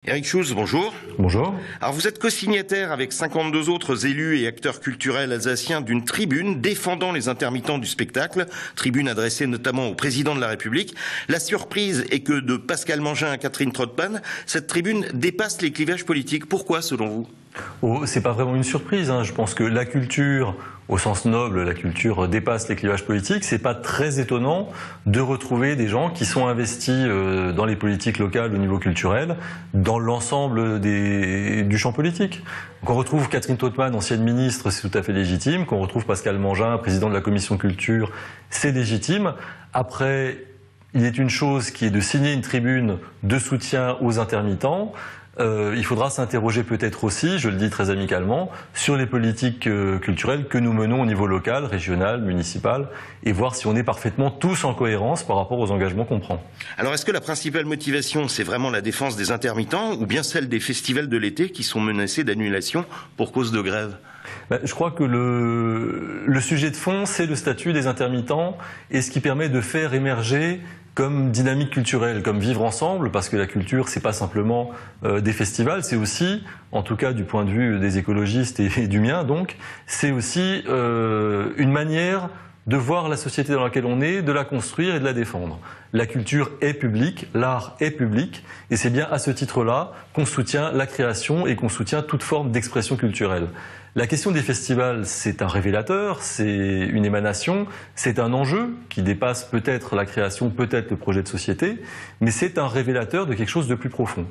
Éric Schulz, bonjour. Bonjour. Alors vous êtes co-signataire avec 52 autres élus et acteurs culturels alsaciens d'une tribune défendant les intermittents du spectacle, tribune adressée notamment au président de la République. La surprise est que de Pascal Mangin à Catherine Trottmann, cette tribune dépasse les clivages politiques. Pourquoi selon vous ? C'est pas vraiment une surprise, hein. Je pense que la culture, au sens noble, la culture dépasse les clivages politiques. C'est pas très étonnant de retrouver des gens qui sont investis dans les politiques locales au niveau culturel, dans l'ensemble du champ politique. Qu'on retrouve Catherine Trottmann, ancienne ministre, c'est tout à fait légitime. Qu'on retrouve Pascal Mangin, président de la commission culture, c'est légitime. Après, il est une chose qui est de signer une tribune de soutien aux intermittents. Il faudra s'interroger peut-être aussi, je le dis très amicalement, sur les politiques culturelles que nous menons au niveau local, régional, municipal, et voir si on est parfaitement tous en cohérence par rapport aux engagements qu'on prend. Alors est-ce que la principale motivation, c'est vraiment la défense des intermittents ou bien celle des festivals de l'été qui sont menacés d'annulation pour cause de grève ? Je crois que le sujet de fond, c'est le statut des intermittents et ce qui permet de faire émerger comme dynamique culturelle, comme vivre ensemble, parce que la culture, c'est pas simplement des festivals, c'est aussi, en tout cas du point de vue des écologistes et du mien donc, c'est aussi une manière de voir la société dans laquelle on est, de la construire et de la défendre. La culture est publique, l'art est public, et c'est bien à ce titre-là qu'on soutient la création et qu'on soutient toute forme d'expression culturelle. La question des festivals, c'est un révélateur, c'est une émanation, c'est un enjeu qui dépasse peut-être la création, peut-être le projet de société, mais c'est un révélateur de quelque chose de plus profond.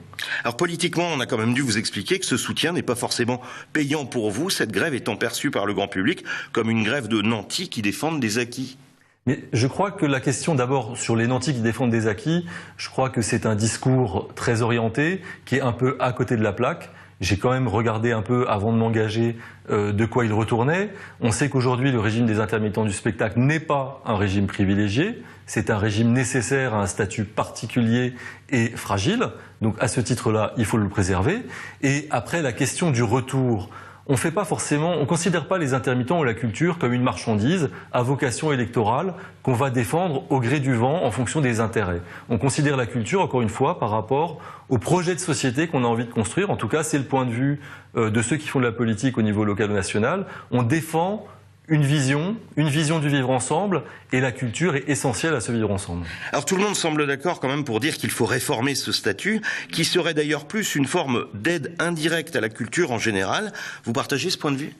Alors politiquement, on a quand même dû vous expliquer que ce soutien n'est pas forcément payant pour vous, cette grève étant perçue par le grand public comme une grève de nantis qui défendent des acquis. Mais je crois que la question d'abord sur les nantis qui défendent des acquis, je crois que c'est un discours très orienté, qui est un peu à côté de la plaque. J'ai quand même regardé un peu avant de m'engager de quoi il retournait. On sait qu'aujourd'hui le régime des intermittents du spectacle n'est pas un régime privilégié, c'est un régime nécessaire à un statut particulier et fragile. Donc à ce titre-là, il faut le préserver. Et après la question du retour, on considère pas les intermittents ou la culture comme une marchandise à vocation électorale qu'on va défendre au gré du vent en fonction des intérêts. On considère la culture, encore une fois, par rapport au projet de société qu'on a envie de construire. En tout cas, c'est le point de vue de ceux qui font de la politique au niveau local ou national. On défend une vision du vivre ensemble, et la culture est essentielle à ce vivre ensemble. Alors tout le monde semble d'accord quand même pour dire qu'il faut réformer ce statut, qui serait d'ailleurs plus une forme d'aide indirecte à la culture en général. Vous partagez ce point de vue ?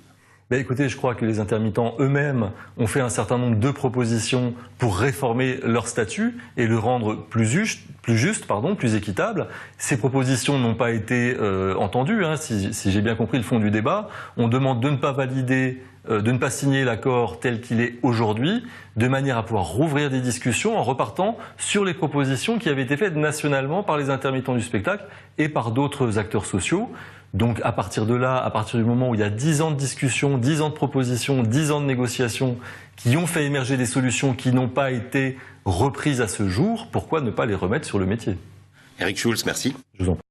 Écoutez, je crois que les intermittents eux-mêmes ont fait un certain nombre de propositions pour réformer leur statut et le rendre plus juste, plus équitable. Ces propositions n'ont pas été entendues, hein, si j'ai bien compris le fond du débat. On demande de ne pas valider, de ne pas signer l'accord tel qu'il est aujourd'hui, de manière à pouvoir rouvrir des discussions en repartant sur les propositions qui avaient été faites nationalement par les intermittents du spectacle et par d'autres acteurs sociaux. Donc à partir de là, à partir du moment où il y a 10 ans de discussion, 10 ans de propositions, 10 ans de négociations qui ont fait émerger des solutions qui n'ont pas été reprises à ce jour, pourquoi ne pas les remettre sur le métier ? Éric Schulz, merci. Je vous en prie.